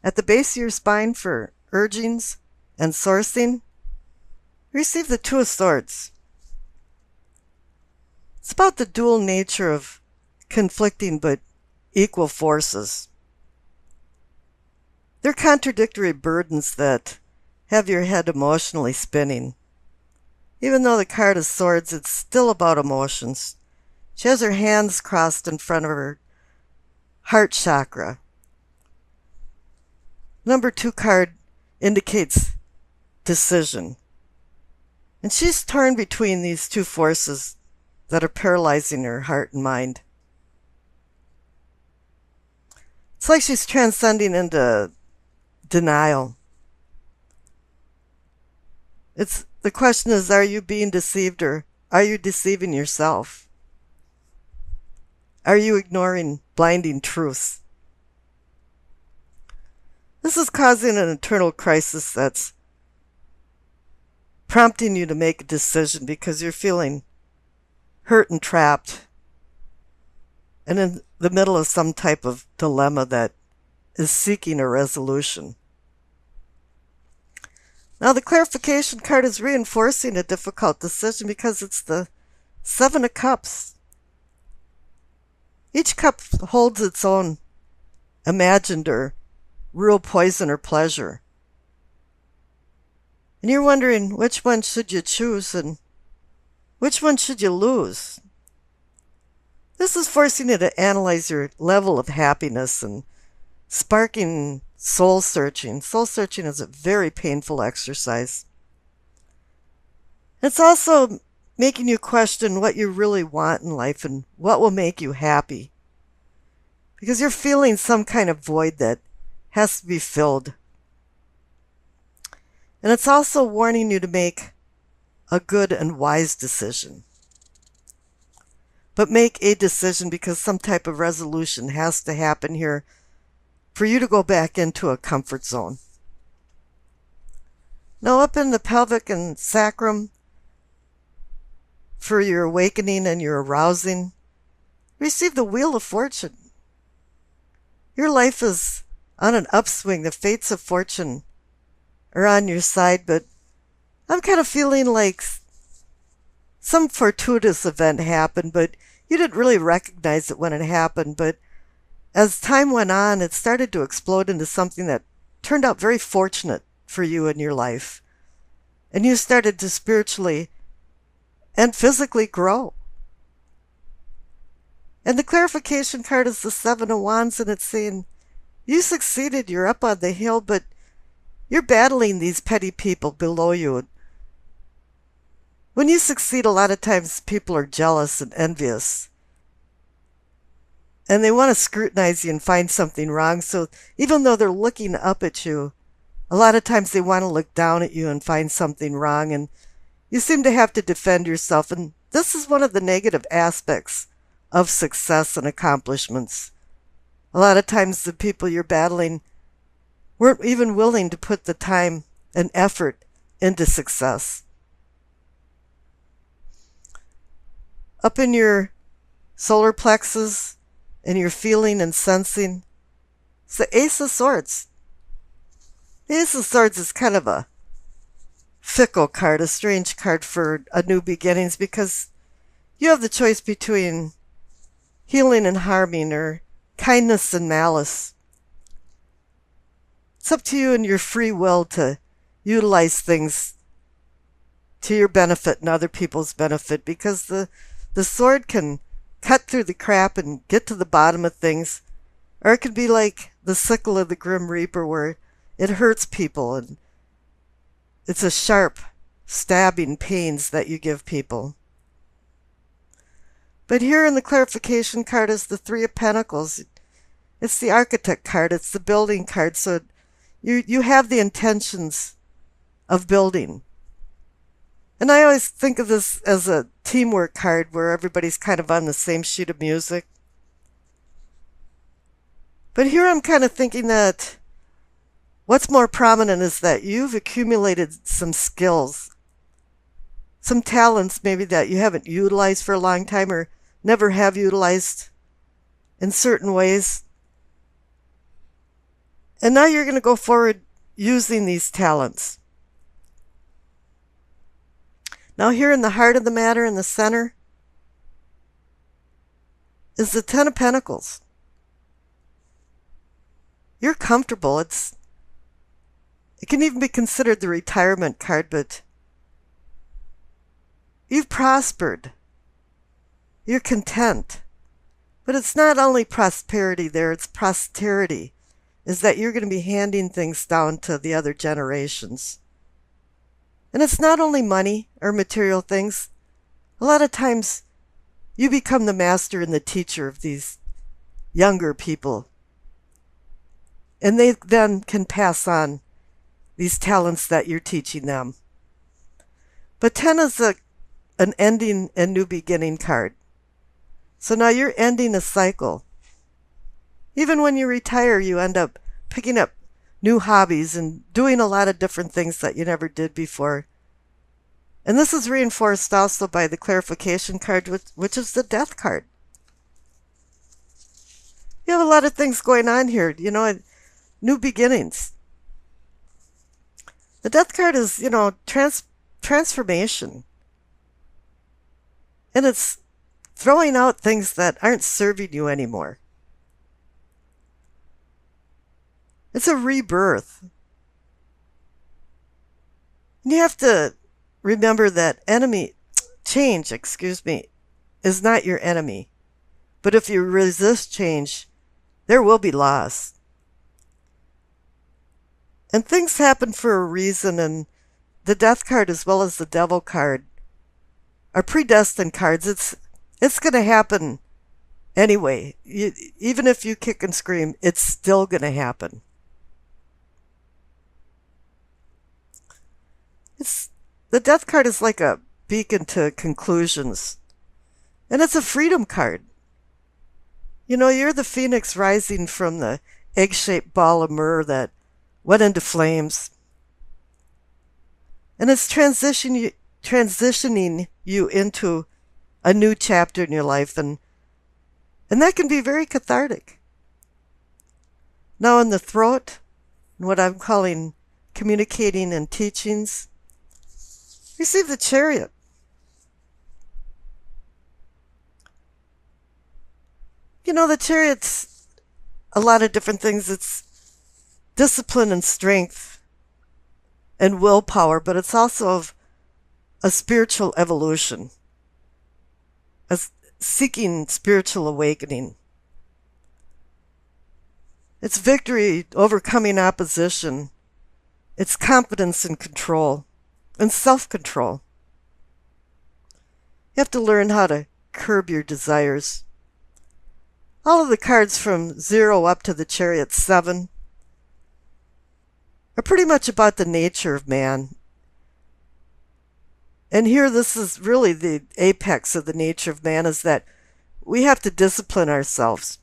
At the base of your spine for urgings and sourcing, receive the Two of Swords. It's about the dual nature of conflicting but equal forces. They're contradictory burdens that have your head emotionally spinning. Even though the card is swords, it's still about emotions. She has her hands crossed in front of her heart chakra. Number 2 card indicates decision. And she's torn between these two forces that are paralyzing her heart and mind. It's like she's transcending into denial. The question is, are you being deceived or are you deceiving yourself? Are you ignoring blinding truths? This is causing an internal crisis that's prompting you to make a decision because you're feeling hurt and trapped and in the middle of some type of dilemma that is seeking a resolution. Now the clarification card is reinforcing a difficult decision because it's the Seven of Cups. Each cup holds its own imagined or real poison or pleasure. And you're wondering which one should you choose and which one should you lose? This is forcing you to analyze your level of happiness and sparking soul searching. Soul searching is a very painful exercise. It's also making you question what you really want in life and what will make you happy. Because you're feeling some kind of void that has to be filled. And it's also warning you to make a good and wise decision. But make a decision because some type of resolution has to happen here for you to go back into a comfort zone. Now up in the pelvic and sacrum, for your awakening and your arousing, receive the Wheel of Fortune. Your life is on an upswing. The fates of fortune are on your side, but I'm kind of feeling like some fortuitous event happened, but you didn't really recognize it when it happened. But as time went on, it started to explode into something that turned out very fortunate for you in your life. And you started to spiritually and physically grow. And the clarification card is the Seven of Wands, and it's saying, you succeeded, you're up on the hill, but you're battling these petty people below you. When you succeed, a lot of times people are jealous and envious. And they want to scrutinize you and find something wrong. So even though they're looking up at you, a lot of times they want to look down at you and find something wrong. And you seem to have to defend yourself. And this is one of the negative aspects of success and accomplishments. A lot of times the people you're battling weren't even willing to put the time and effort into success. Up in your solar plexus and your feeling and sensing, it's the Ace of Swords. The Ace of Swords is kind of a fickle card, a strange card for a new beginnings, because you have the choice between healing and harming or kindness and malice. It's up to you and your free will to utilize things to your benefit and other people's benefit, because the sword can cut through the crap and get to the bottom of things, or it could be like the sickle of the Grim Reaper where it hurts people and it's a sharp, stabbing pains that you give people. But here in the clarification card is the Three of Pentacles. It's the Architect card. It's the building card. So you have the intentions of building. And I always think of this as a teamwork card where everybody's kind of on the same sheet of music. But here I'm kind of thinking that what's more prominent is that you've accumulated some skills, some talents maybe that you haven't utilized for a long time or never have utilized in certain ways. And now you're going to go forward using these talents. Now here in the heart of the matter, in the center, is the Ten of Pentacles. You're comfortable. It can even be considered the retirement card, but you've prospered. You're content. But it's not only prosperity there, it's posterity. Is that you're going to be handing things down to the other generations. And it's not only money or material things. A lot of times you become the master and the teacher of these younger people. And they then can pass on these talents that you're teaching them. But 10 is an ending and new beginning card. So now you're ending a cycle. Even when you retire, you end up picking up new hobbies and doing a lot of different things that you never did before. And this is reinforced also by the clarification card, which is the death card. You have a lot of things going on here, new beginnings. The death card is, transformation. And it's throwing out things that aren't serving you anymore. It's a rebirth. And you have to remember that change, is not your enemy. But if you resist change, there will be loss. And things happen for a reason, and the death card as well as the devil card are predestined cards. It's going to happen anyway. Even if you kick and scream, it's still going to happen. The death card is like a beacon to conclusions. And it's a freedom card. You're the phoenix rising from the egg-shaped ball of myrrh that went into flames. And it's transitioning you into a new chapter in your life. And that can be very cathartic. Now in the throat, what I'm calling communicating and teachings, receive the Chariot. The Chariot's a lot of different things. It's discipline and strength and willpower, but it's also of a spiritual evolution, seeking spiritual awakening. It's victory, overcoming opposition. It's confidence and control and self-control. You have to learn how to curb your desires. All of the cards from 0 up to the Chariot 7 are pretty much about the nature of man. And here this is really the apex of the nature of man, is that we have to discipline ourselves.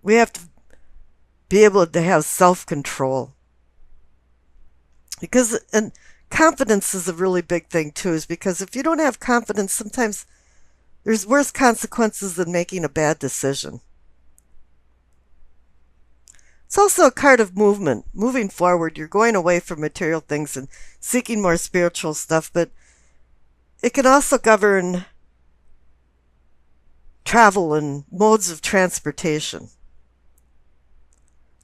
We have to be able to have self-control. And confidence is a really big thing too, is because if you don't have confidence, sometimes there's worse consequences than making a bad decision. It's also a card of movement, moving forward. You're going away from material things and seeking more spiritual stuff, but it can also govern travel and modes of transportation.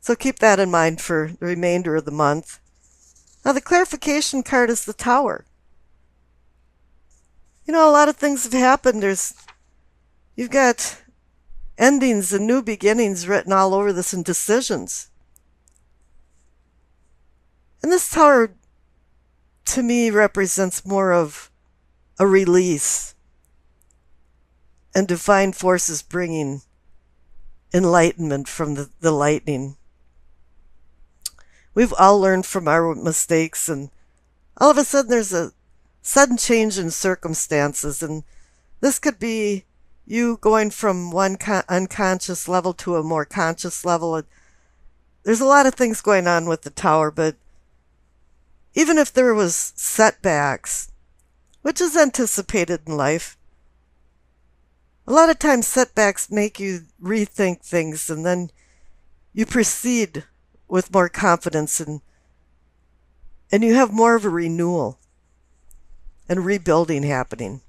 So keep that in mind for the remainder of the month. Now the clarification card is the Tower. A lot of things have happened. You've got endings and new beginnings written all over this, and decisions. And this Tower, to me, represents more of a release and divine forces bringing enlightenment from the lightning. We've all learned from our mistakes, and all of a sudden there's a sudden change in circumstances, and this could be you going from one unconscious level to a more conscious level. There's a lot of things going on with the Tower, but even if there was setbacks, which is anticipated in life, A lot of times setbacks make you rethink things and then you proceed with more confidence and you have more of a renewal and rebuilding happening.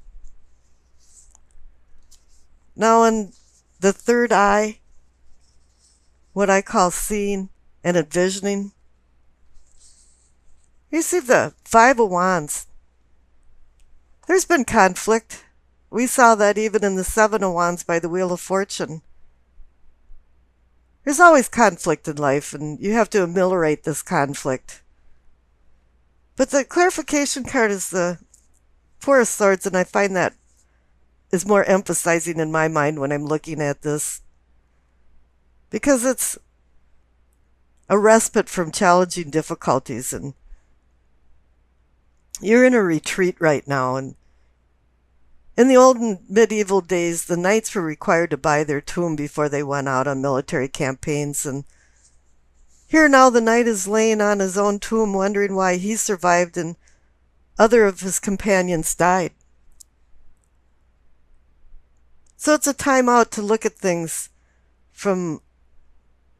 Now in the third eye, what I call seeing and envisioning, you see the Five of Wands. There's been conflict. We saw that even in the Seven of Wands by the Wheel of Fortune. There's always conflict in life, and you have to ameliorate this conflict. But the clarification card is the Four of Swords, and I find that is more emphasizing in my mind when I'm looking at this, because it's a respite from challenging difficulties, and you're in a retreat right now. And in the old and medieval days, the knights were required to buy their tomb before they went out on military campaigns. And here now the knight is laying on his own tomb wondering why he survived and other of his companions died. So it's a time out to look at things from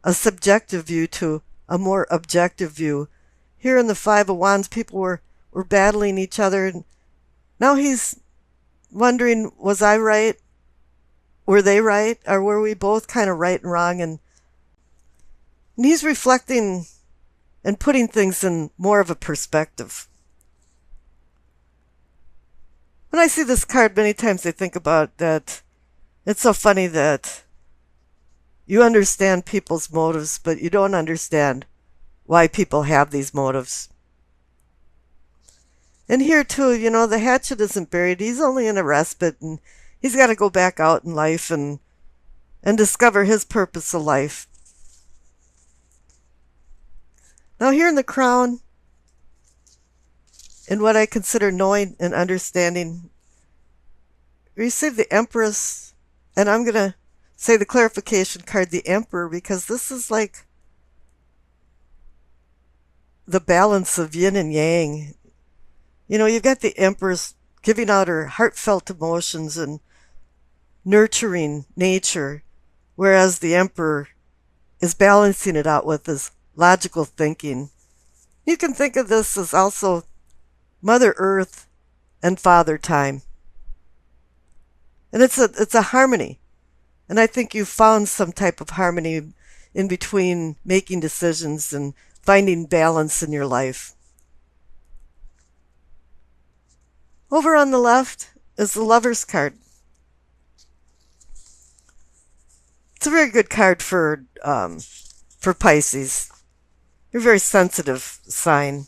a subjective view to a more objective view. Here in the Five of Wands, people were battling each other. And now he's wondering, was I right? Were they right? Or were we both kind of right and wrong? And he's reflecting and putting things in more of a perspective. When I see this card, many times I think about that it's so funny that you understand people's motives, but you don't understand why people have these motives. And here too, the hatchet isn't buried. He's only in a respite, and he's got to go back out in life and discover his purpose of life. Now here in the crown, in what I consider knowing and understanding, receive the Empress, and I'm going to say the clarification card, the Emperor, because this is like the balance of yin and yang. You've got the Empress giving out her heartfelt emotions and nurturing nature, whereas the Emperor is balancing it out with his logical thinking. You can think of this as also Mother Earth and Father Time. And it's a harmony. And I think you've found some type of harmony in between making decisions and finding balance in your life. Over on the left is the Lover's card. It's a very good card for Pisces. You're a very sensitive sign.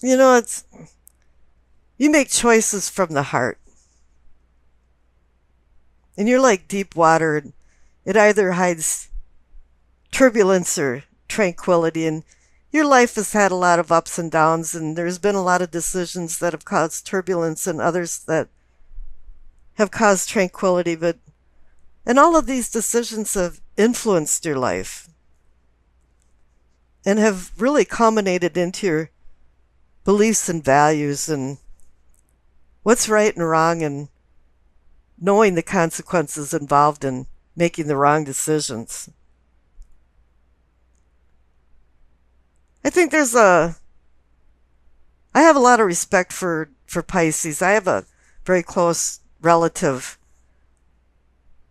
You make choices from the heart. And you're like deep water. It either hides turbulence or tranquility. And your life has had a lot of ups and downs, and there's been a lot of decisions that have caused turbulence and others that have caused tranquility. And all of these decisions have influenced your life and have really culminated into your beliefs and values and what's right and wrong, and knowing the consequences involved in making the wrong decisions. I think I have a lot of respect for Pisces. I have a very close relative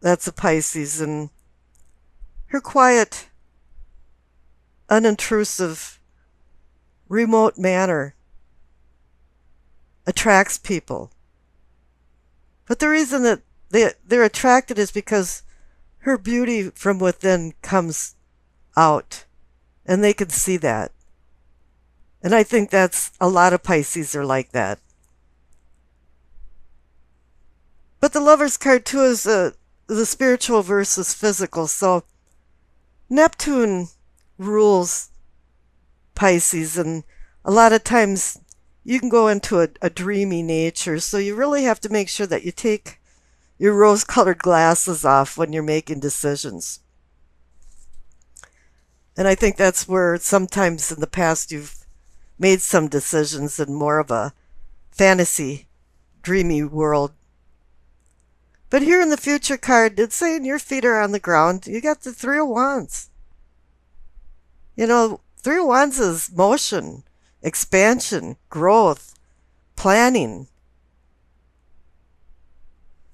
that's a Pisces, and her quiet, unintrusive, remote manner attracts people. But the reason that they're attracted is because her beauty from within comes out, and they can see that. And I think that's a lot of Pisces are like that. But the Lover's card too is the spiritual versus physical. So Neptune rules Pisces, and a lot of times you can go into a dreamy nature. So you really have to make sure that you take your rose-colored glasses off when you're making decisions. And I think that's where sometimes in the past you've made some decisions in more of a fantasy dreamy world. But here in the future card, it's saying your feet are on the ground. You got the Three of Wands. You know, Three of Wands is motion, expansion, growth, planning,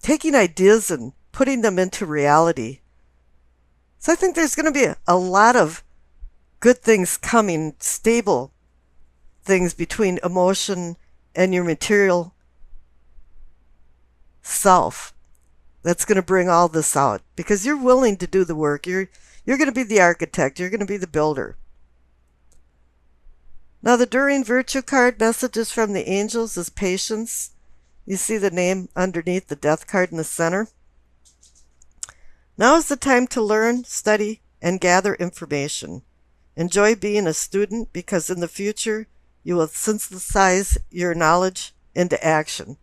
taking ideas and putting them into reality. So I think there's going to be a lot of good things coming, stable things between emotion and your material self. That's going to bring all this out because you're willing to do the work. You're going to be the architect. You're going to be the builder. Now the During Virtue card, messages from the angels, is patience. You see the name underneath the Death card in the center. Now is the time to learn, study, and gather information. Enjoy being a student because in the future you will synthesize your knowledge into action.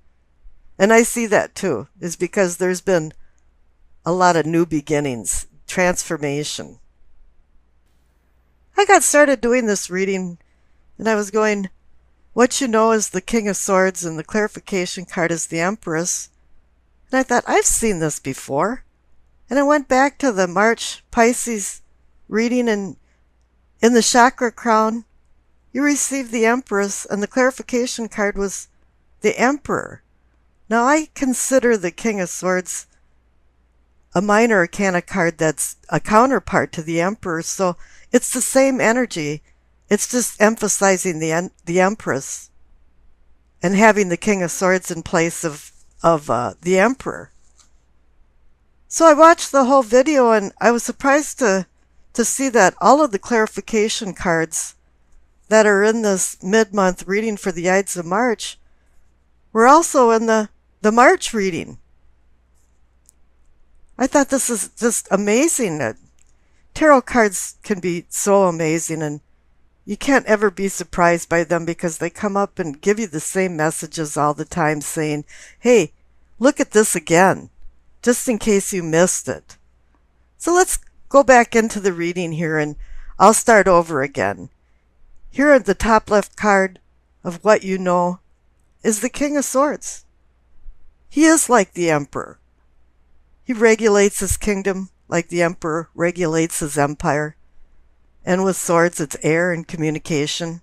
And I see that too, is because there's been a lot of new beginnings, transformation. I got started doing this reading and I was going, what you know is the King of Swords and the clarification card is the Empress. And I thought, I've seen this before. And I went back to the March Pisces reading, and in the chakra crown, you received the Empress and the clarification card was the Emperor. Now I consider the King of Swords a minor arcana card that's a counterpart to the Emperor, so it's the same energy. It's just emphasizing the Empress and having the King of Swords in place of the Emperor. So I watched the whole video and I was surprised to see that all of the clarification cards that are in this mid-month reading for the Ides of March were also in the March reading. I thought this is just amazing. Tarot cards can be so amazing and you can't ever be surprised by them because they come up and give you the same messages all the time saying, hey, look at this again, just in case you missed it. So let's go back into the reading here and I'll start over again. Here at the top left card of what you know is the King of Swords. He is like the Emperor. He regulates his kingdom like the Emperor regulates his empire. And with swords, it's air and communication.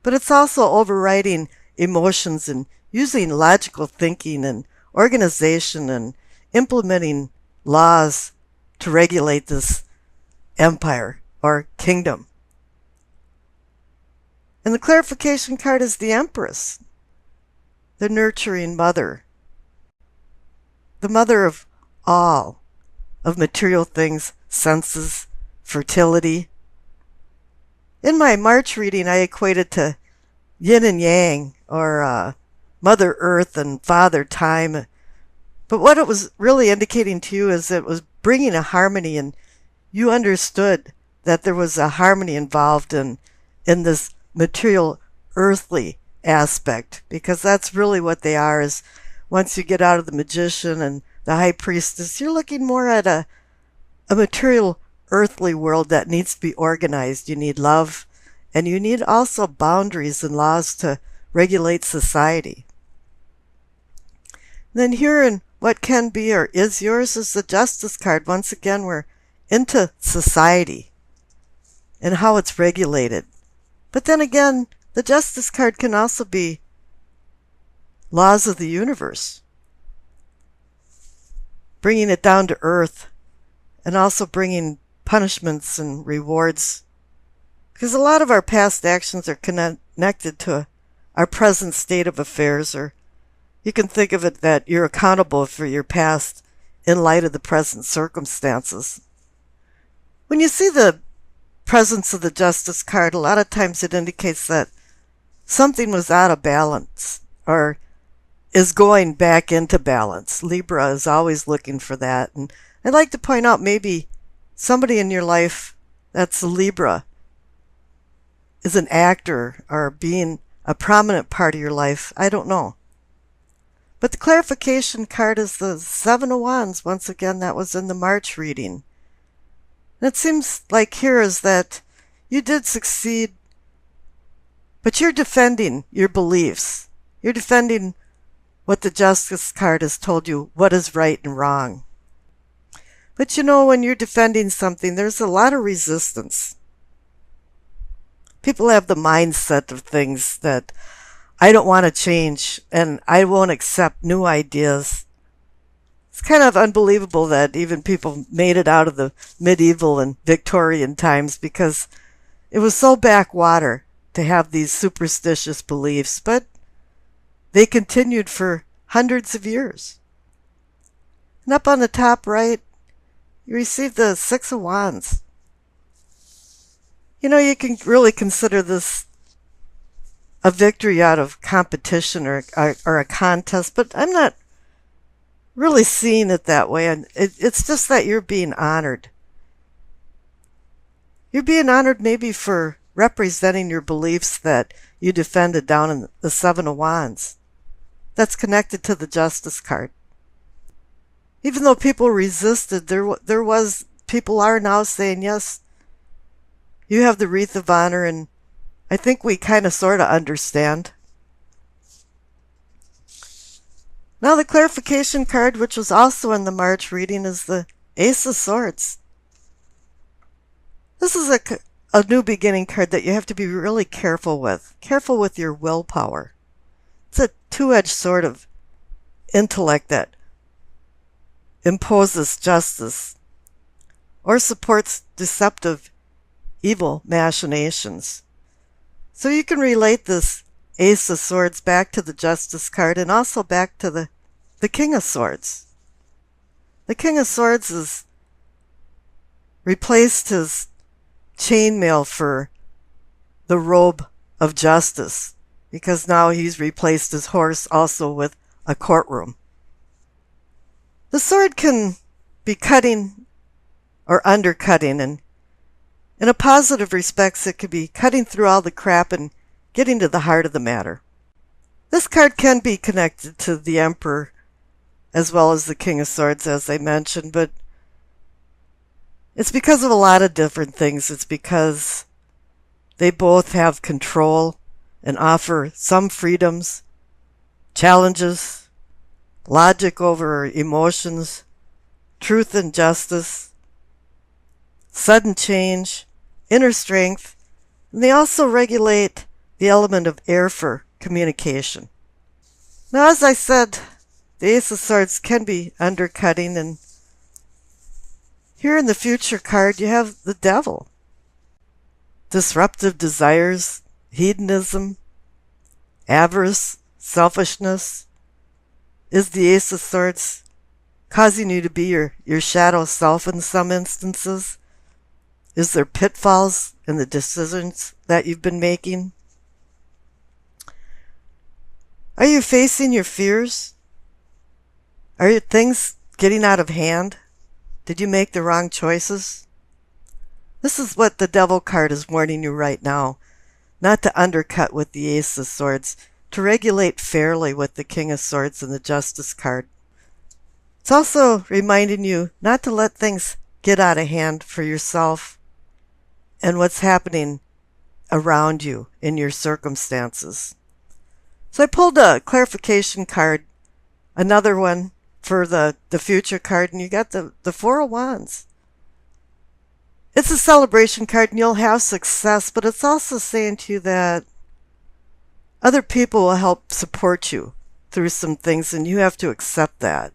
But it's also overriding emotions and using logical thinking and organization and implementing laws to regulate this empire or kingdom. And the clarification card is the Empress, the nurturing mother, the mother of all, of material things, senses, fertility. In my March reading, I equated to yin and yang, or Mother Earth and Father Time. But what it was really indicating to you is it was bringing a harmony, and you understood that there was a harmony involved in this material, earthly aspect, because that's really what they are. Is once you get out of the magician and the high priestess, you're looking more at a material, earthly world that needs to be organized. You need love, and you need also boundaries and laws to regulate society. Then here in what can be or is yours is the Justice card. Once again, we're into society and how it's regulated. But then again, the Justice card can also be laws of the universe, bringing it down to earth, and also bringing punishments and rewards. Because a lot of our past actions are connected to our present state of affairs, or you can think of it that you're accountable for your past in light of the present circumstances. When you see the presence of the Justice card, a lot of times it indicates that something was out of balance or is going back into balance. Libra is always looking for that. And I'd like to point out maybe somebody in your life that's a Libra is an actor or being a prominent part of your life. I don't know. But the clarification card is the Seven of Wands. Once again, that was in the March reading. And it seems like here is that you did succeed, but you're defending your beliefs. You're defending what the Justice card has told you what is right and wrong. But you know, when you're defending something, there's a lot of resistance. People have the mindset of things that I don't want to change and I won't accept new ideas. It's kind of unbelievable that even people made it out of the medieval and Victorian times because it was so backwater to have these superstitious beliefs, but they continued for hundreds of years. And up on the top right, you receive the Six of Wands. You know, you can really consider this a victory out of competition or a contest, but I'm not really seeing it that way. And it's just that you're being honored. You're being honored maybe for representing your beliefs that you defended down in the Seven of Wands. That's connected to the Justice card. Even though people resisted, people are now saying, yes, you have the wreath of honor, and I think we kind of sort of understand. Now the clarification card, which was also in the March reading, is the Ace of Swords. This is a new beginning card that you have to be really careful with. Careful with your willpower. It's a two-edged sword of intellect that imposes justice or supports deceptive evil machinations. So you can relate this Ace of Swords back to the Justice card and also back to the King of Swords. The King of Swords has replaced his chainmail for the robe of justice because now he's replaced his horse also with a courtroom. The sword can be cutting or undercutting, and in a positive respects, it could be cutting through all the crap and getting to the heart of the matter. This card can be connected to the Emperor as well as the King of Swords, as I mentioned, but it's because of a lot of different things. It's because they both have control and offer some freedoms, challenges, logic over emotions, truth and justice, sudden change, inner strength, and they also regulate the element of air for communication. Now, as I said, the Ace of Swords can be undercutting, and here in the Future card you have the Devil. Disruptive desires, hedonism, avarice, selfishness. Is the Ace of Swords causing you to be your shadow self in some instances? Is there pitfalls in the decisions that you've been making? Are you facing your fears? Are your things getting out of hand? Did you make the wrong choices? This is what the Devil card is warning you right now. Not to undercut with the Ace of Swords, to regulate fairly with the King of Swords and the Justice card. It's also reminding you not to let things get out of hand for yourself and what's happening around you in your circumstances. So I pulled a clarification card, another one for the Future card, and you got the Four of Wands. It's a celebration card and you'll have success, but it's also saying to you that other people will help support you through some things, and you have to accept that.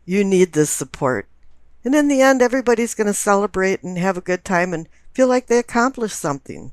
You need this support. And in the end, everybody's going to celebrate and have a good time and feel like they accomplished something.